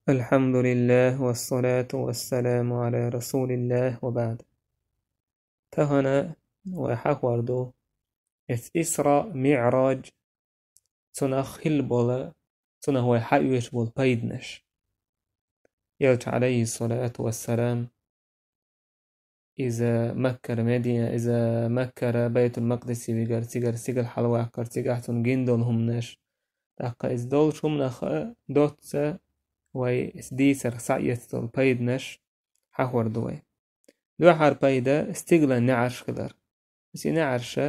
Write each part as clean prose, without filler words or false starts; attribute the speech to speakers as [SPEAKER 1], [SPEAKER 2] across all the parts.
[SPEAKER 1] الحمد لله والصلاة والسلام على رسول الله وبعد. تهنا وحقوردو إسراء معراج تنا خلبولا تنا هو حيوش بول بيدنش يلت عليه الصلاة والسلام إذا مكر مدينة إذا مكر بيت المقدس بيجر سيجر حلوة كرتيجحتون جندون همنش تاقا إز دول شمنا دوتسا وي إسديسر سعيتول بيدنش حقوردوي دو حربايدا استقلا نعرش خضر بس نعرش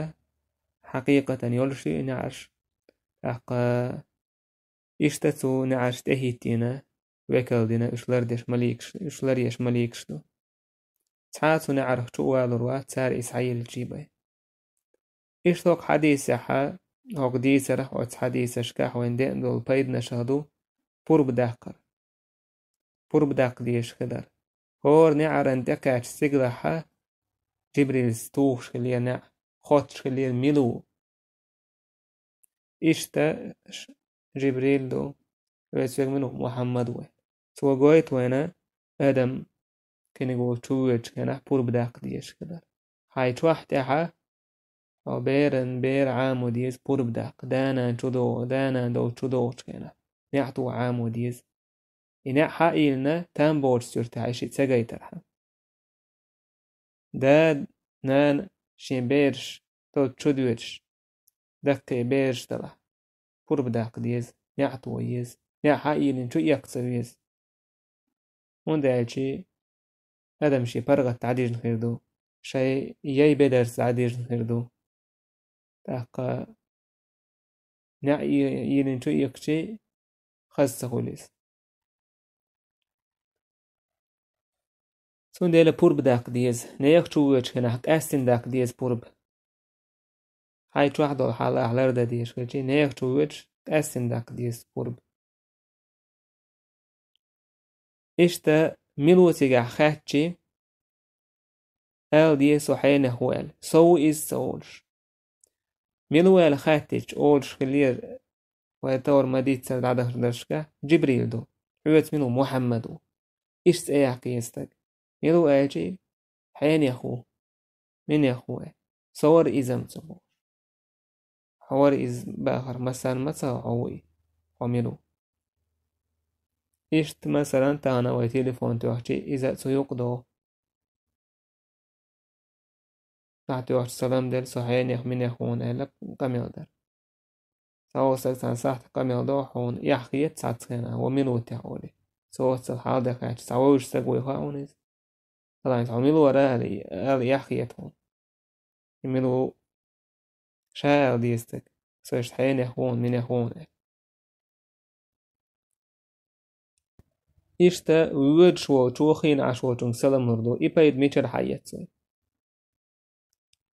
[SPEAKER 1] حقيقة يولشي نعرش أقا إشتتو نعرش تهيتينا وكالدينا إشلرديش مليكشتو تحاتو نعرف شو والروا تسار إسعيل جيبي إشتوك حديثة هوك ديسر وات حديثة شكاح وين دين دول بايدنا شهدو بورب داق ديش خضر هور نعرن دكاش سيقلحة جبريل ستوش خليا نع خوتش خليا ميلو إشتا جبريل دو ويسوك منو محمد وين سوى قويت وينا آدم كان يقول شويج كان بورب داق ديش خضر هاي توحتها أو بير عامو ديز بورب داق دانا دو شدو كان نعتو عامو ديز إنا حقيلنا تنبور سيرتعيشي تساقيترها داد نان شين بيرش تو تشدوش دقي بيرش دلا بورب داق ديز نعتو يز نع حقيلن شو يقصر يز وندالشي هذا مشي برغة عديج نخيردو شي ياي بدرس عديج نخيردو تاقا نع يلن شو يقشي خاصة خوليس سون ديلا بورب داق ديز نيق شووش كنا حق أستن داق ديز بورب هاي توحدو حالا أحلار دا ديش كيشي نيق شووش أستن داق ديز بورب إشتا ملوتيغا خاتشي آل ديز وحين هوال سو إز سولش ملوال خاتش أولش خلير ويتور مديد سرد عده درشكا جبريل دو حوت منو محمدو إشت أيح قيستك ملو آجي حين يخو من يخوه صور إزم تبو حوار إز باخر مثلا متى عوي وملو إشت مثلا تانا وتليفون توحشي إذا سيقضو تحت وحش سلام دل صحيان يخ من يخون ألب قميل در سوى سلسان ساحت قميل دو حون يحقيت ساتسخينا وملو تحولي سوى سلحال دكاتش سوى سقوي خاونيز طبعا تعملوا وراء اللي يحقيتهم يملو شاعر ديستك سويش حين يخون من يخون إشتا ويود شو خين عشو جنگ سلام نردو إبايد ميشر حيات سوي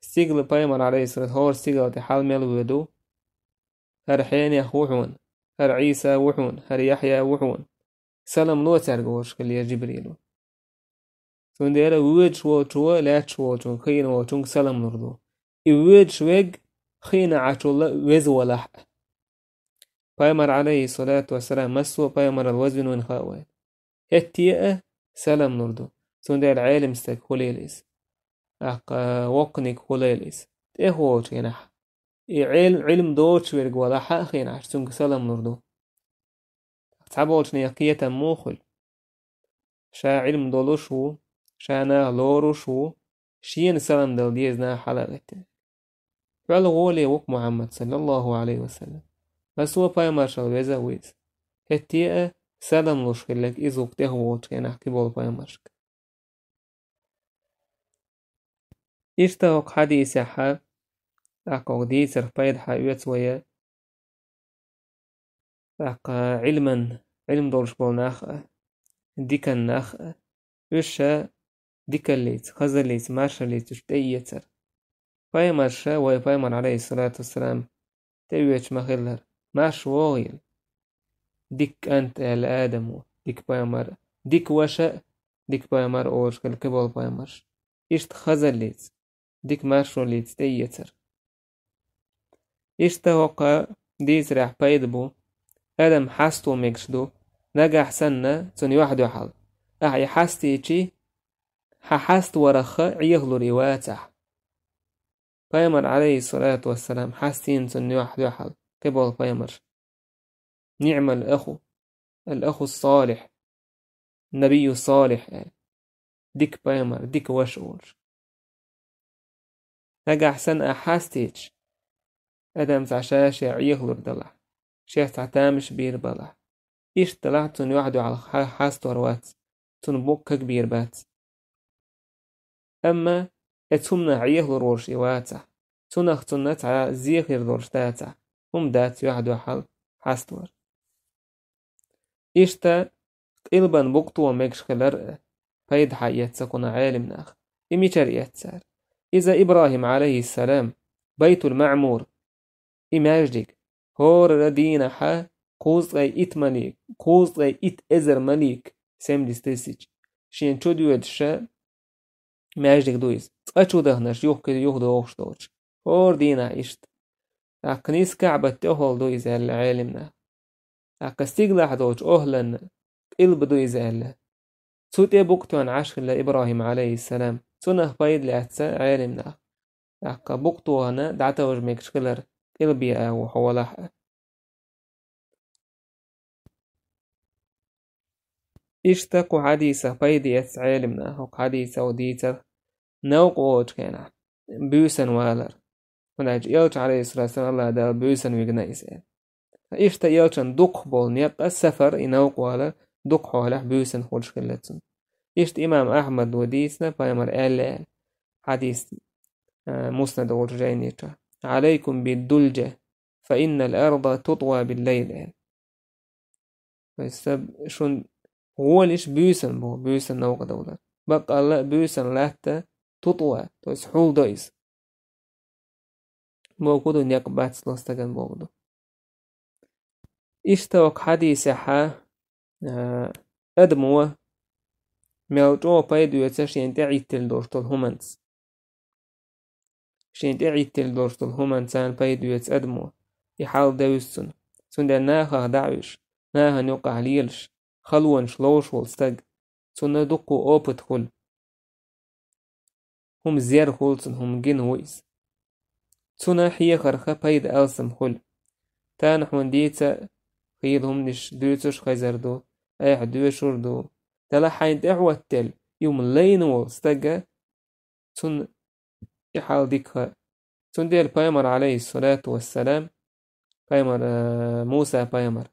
[SPEAKER 1] سيغل بايمر عليه سرد هور سيغل تحال ميل ويدو هر حين يخوحون هر عيسى وحون هر يحيى وحون سلام لو ترغوش كل جبريلو سونديرا ويود شو لا شو جنگ خين وجنگ سلام نردو ويود شويق خين عشو وزولح بايمر عليه الصلاة والسلام مسو بايمر الوزن ونخاوين هتيئة سلام نردو سوندير عالم ستك خليليس وقنك خليليس هو جناح علم دوش ويرق ولا حق خيناش سنك سلام نردو تعبولش نيقية موخل شا علم دولوشو شا لوروشو شين سلام دل ديزنا حلقته فعل غولي وق محمد صلى الله عليه وسلم بس هو بايمر شال ويزا ويز هتيئة سلام لوشكلك إزوك تهو جناح كبول بايمرشك إشتاق حديث حاب أقو ديسر بايد حاويت ويا أقا علم دولش بول ناخ ديكا ناخ وشا ديكا ليت خزر ليت مارشا ليت وشتأيتر بايمرشا ويا بايمر عليه الصلاة والسلام تأويتش مخلر ماش وغيل ديك أنت آل آدم ديك بايمر ديك وشا ديك بايمر أورش كالكبول بايمرش إشت خزر ليت ديك مارشو ليت تأيتر إشتا وقا ديز راح بايدبو آدم حاستو ميكشدو نجح سنة توني واحد وحال أحي حستيجي حست ورخ عيغلو ريواتح بيمر عليه الصلاة والسلام حستين توني واحد وحال قبل بيمر نعم الأخو الصالح النبي الصالح ديك بيمر ديك وشور نجح سنة حستيج أدم تعشاش عيغلو ردلح شيخ تعتامش بير بلح إيش طلعت توني واحد على حاست وروات تون بوكا كبير بات أما اتهمنا عيه لروش يواتح تونخ تونت على زيخير لروش داتح هم دات واحد وحال حاستور إيشتا إلبان بوقتو ومكش خلر فايد حيات سكون عالم ناخ إمي شريات سار إذا إبراهيم عليه السلام بيت المعمور إماجدك هور ردينا حا قوز غي إت مليك قوز غي إت إزر مليك سيم ديستيسيج شين تشوديو يدشا ماجدك دويز تقاتشو دهنش يوح كده يوح دوغش دوش هور دينا إشت أقنيس كعبة تهول دويز العالمنا أقستيقلح دوش أهلن إلب دويز أهلا سوت بوقتوان عشق لإبراهيم عليه السلام سنه بايد لأتسا عالمنا أقا بوقتوهنا دعتا وجميك شكلر إلبيا وحوالح إشتاقو حديثة بايد يتس عالمنا وق حديثة وديتر نوق ووج كينا بيوسن والر ونعج يلج عليه الصلاة والسلام الله دال بيوسن ويقنا إسان إشتا يلجن دوق بول نيق السفر إنوق والر دوق حوالح بيوسن خلش كلتسن إشت إمام أحمد وديسنا بايمر آل حديث مسند ورجينيتا عليكم بالدلجة فإن الأرض تطوى بالليل فالسب شون غولش بيوسن بو بيوسن نوق دولار بقى الله بيوسن لاتا تطوى تويس حول دويس موجودو نيق باتس لستغن موجودو إشتوك حديث حا أدموه ميلجو بايدو يتشين تعيتل دورتل همانس شين تعيتل دورتل همانسان بايدو يتأدموه يحال دويسن سندر ناخا دعوش ناها نوقع ليلش خلوان شلوش والستق سنة دقو أوبت خل هم زيار خلصن هم جين ويس سنة حيا خرخة بايد ألسم خل تانح ونديتا خيلهم نش دوتش خيزردو ايح دوشوردو تلا حين دعوة تل يوم اللين والستقى سن يحال ديكها سن دير بايمر عليه الصلاة والسلام بايمر موسى بايمر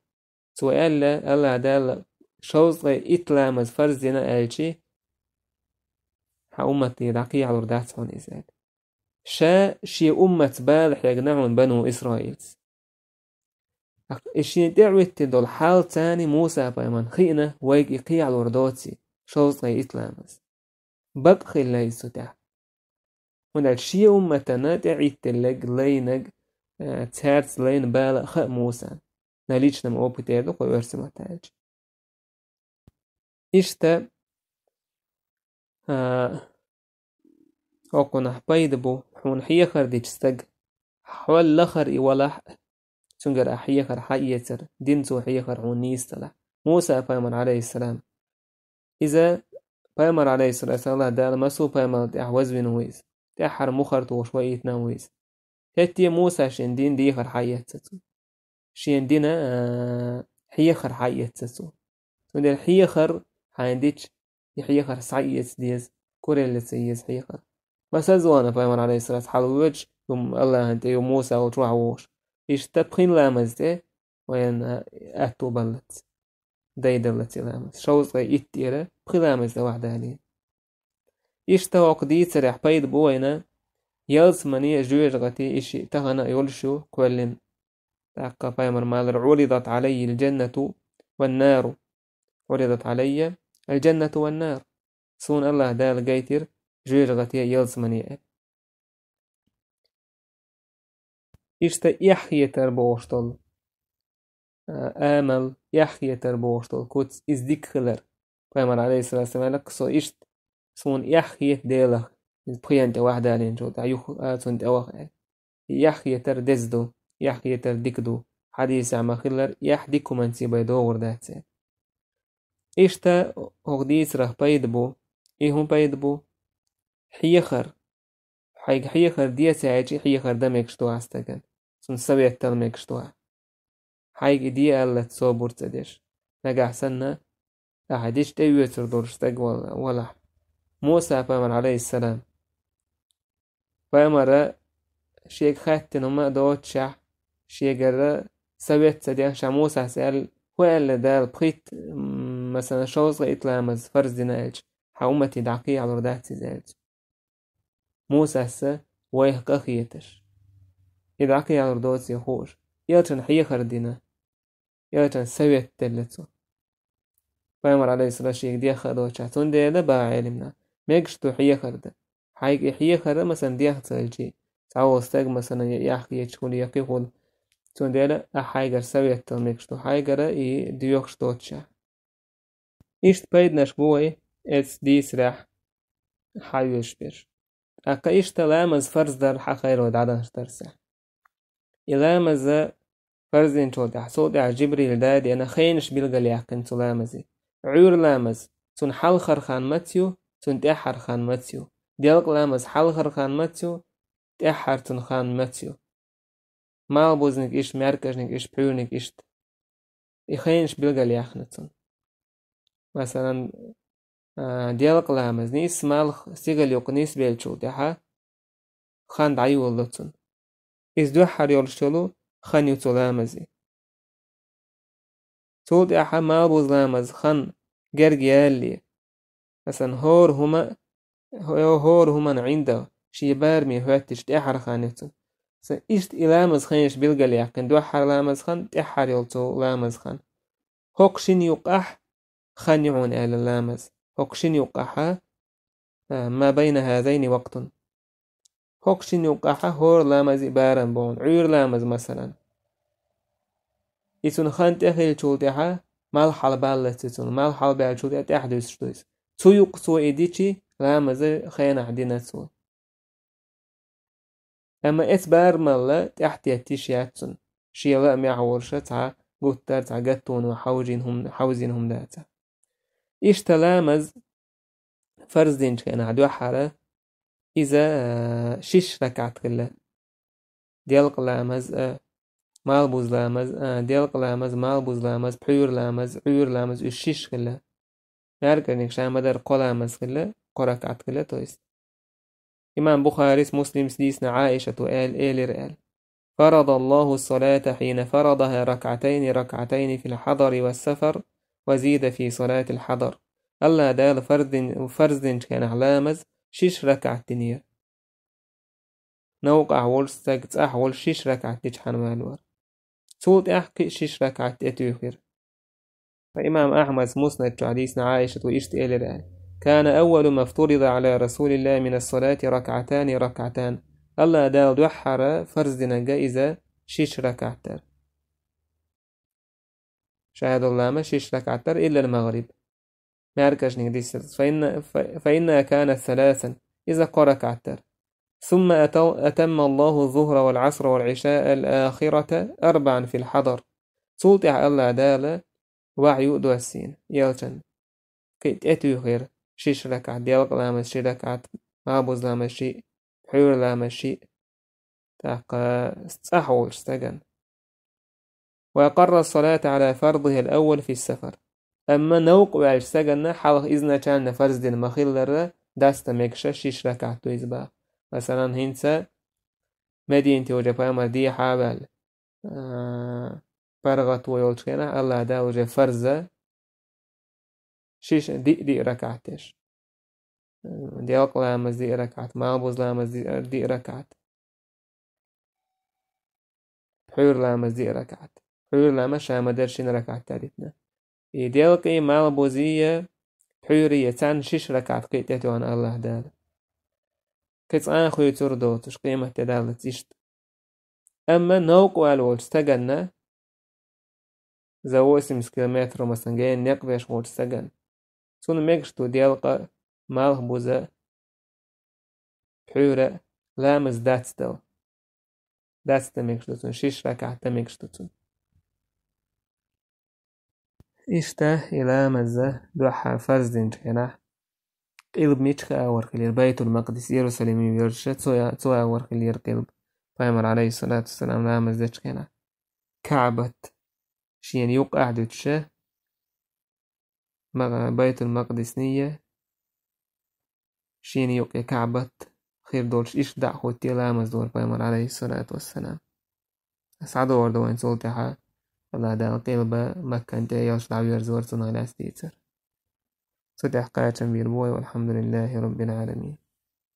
[SPEAKER 1] سؤال الله دال شوز غي إتلامز فرزينا ألشي ها أمتي دقيع على ردات عن إزال شي أمة بالح يجنعون بنو إسرائيل إشي دعوة تدول حال تاني موسى بايمان خينا ويج يقيع على رداتي شوز غي إتلامز ببخي ليسو تح هنا شي أمتنا دعي تلق لينج تهرت لين بالا خ موسى ناليش نم أوبتيدو قوي ورسمة تاج إشتا أوكونا حبايد بو حون حيخر دي تستق حوال لخر إيوالح تنقر أحيخر حيتر دينتو حيخر حون نيستلا موسى بايمر عليه السلام إذا بايمر عليه السلام الله دال مسو بايمر دي أحوز بنويز دي أحر مخرط وشوية نويز هتي موسى شين دين ديخر حيتر شين دينا حيخر حيتر تندر حيخر حانديش يحيخر سعيت ديز كوريل تسيز حيخر بس أزوانا بايمر عليه الصلاة حلوج يوم الله أنت يوم موسى وتروح ووش إيش تبخين لامزته وين أتو بلت دايدلتي لامز شوز غي إتيرة بخين لامزته واحدة عليه إيش توق دي تريح بايد بوينا يلز مني جوير غتي إيش تغنى يولشو كوالين تاقا بايمر مال عرضت علي الجنة والنار عرضت علي الجنة والنار سون الله دال جيتر جوير غتي يلز مني إشتا يحيى تربوشتل آمل يحيى تربوشتل كوتس إزديك خلر بايمر عليه الصلاة والسلام لك سو إشت سون يحيى ديلخ البخيان واحد علين جو تعيوخ آتون تأوخ يحيى تر دزدو يحيى تر ديكدو حديث عما خلر يحديكو من سيبايدو ورداتسي إشتا أغديس راه بيدبو إيهم بيدبو حيخر حيخر دي ساعتي حيخر دمكشتو عستكن سن سويت تلمكشتو حيك دي ألا تصوبور تدش نجح سنة أحدش تيوتر دورشتك ولا موسى فامر عليه السلام فامر شيك خاتن وما دوتشح شيجر سويت سديان شاموسى سأل ولا دال بخيت مثلا شوز إتلامز فرز دينالج حاومتي دعقي على رداتي زالج موسى سا ويه قخيتش يدعقي على ردوتي يخوش يلتن حيخر دينا يلتن سويت تلتو فامر عليه الصلاة شيك دي خدوتشح تون دي دا با علمنا ميكشتو حيخر دا حيك حيخر مثلا دي اختلجي تعوز تاج مثلا يحكي يتشكول يقيقول تون دي دا أحايقر سويت تلميكشتو حايقر ديوخشتوتشح إيشت بيدناش بوي إتس ديس راح حيوش بيش أكا إيشت لامز فرز در حخير ودعدنش درسح إلامز فرزين شو تحصود جبريل دادي أنا خينش بيلقى ليحكن تلامزي عور لامز تون حلخر خان ماتيو تون تأحر خان ماتيو ديالك لامز حلخر خان ماتيو تأحر تون خان ماتيو مال بوزنك إيش مركزنك إيش بيونك إيشت إخينش بيلقى ليحكن مثلا ديالك لامز نيس مال سيغل يوق نيس بيلشو تحا خان دعيو اللتون إز دو حر يرشلو خان يتلامزي تود أحا مال بوز لامز خان جرجيالي مثلا هور هما عنده شي بارمي هواتش تأحر خانتون إشت إلامز خانش بيلقى يقين دو حر لامز خان تأحر يلتو لامز خان هوكشين يقح خان يعون على لامز هوكشين يقح ما بين هذين وقت هوكشين يقح هور لامز بارن بون عير لامز مثلا يتون خان تأخيل شولتها مال حلبال تتون مال حلبال شولتها تأحدث شتويس تو يقصو إديشي لامز خينا عدينا سو أما إسبار مالا تحت يتيشياتون شيلا معورشتها قطر تعقتون وحوزينهم داتا إيش تلامز فرزين كان عدو حالة إذا شش ركعت كلا ديالق لامز مالبوز لامز ديالق لامز مالبوز لامز بحيور لامز عيور لامز الشش كلا ياركنك شام مدر قلامز كلا قركعت كلا تويست إمام بخاري مسلم سديسنا عائشة آل فرض الله الصلاة حين فرضها ركعتين في الحضر والسفر وزيد في صلاة الحضر الله دال فرز كان علامز شش ركعة تنير نوقع ولستقت أحول شش ركعة تجحن مالور سولت أحكي شش ركعة تتوخر فإمام أحمد مسند حديثنا عائشة وإشت إلى كان أول ما افترض على رسول الله من الصلاة ركعتان الله دال دوحر فرزنا جائزة شش ركعتر شاهد الله ما شش ركعتر إلا المغرب ما يركش نقديس فإنها كانت ثلاثا إذا قركعتر ثم أتم الله الظهر والعصر والعشاء الآخرة 4 في الحضر سلطع الله دال وعي دوسين يلتن كي تأتي غير شش ركعة ديالك لامس شي ركعة مابوز لامس شي حيور لامس شي تاقا استحول استجن وأقر الصلاة على فرضه الأول في السفر أما نوق وعجسجن حلق إذن كان فرز دين مخيلر دست مكشة شش ركعة تويزبا مثلا هنسا مدينة وجه مدي حابل فرغت ويولشكنا الله دا وجه فرزة شش دي ركعتش دي أقلامز دي ركعت مابوز لامز دي ركعت حور لامز دي ركعت حور لامز شامدرشين ركعت تالتنا ديالقي مالبوزية حورية تان شش ركعت قيتتو عن الله دال كيس آخو تردو تش قيمة تدالت إشت أما نوق والول استجن زواسم كيلومتر مثلا جاين نقبش وول استجن سون ميكشتو ديالقا مالبوزة حورة لامز داتستو داتست ميكشتو شش ركعت ميكشتو إشته إلى مزة دوحة فرزدين جينا قلب ميتشكا وركلير بيت المقدس يروسلم يرشد تويا وركلير قلب فايمر عليه الصلاة والسلام لا مزدش كينا كعبة شين يوق أعدتشه بيت المقدس نية شين يوق كعبة خير دولش إيش دعوة تيلا مزدور فايمر عليه الصلاة والسلام أسعد وردو إن صوتها الله دا قلبة مكة انت يوش دعوير زورتنا لا ستيتر صدح قاتم بيربوي والحمد لله رب العالمين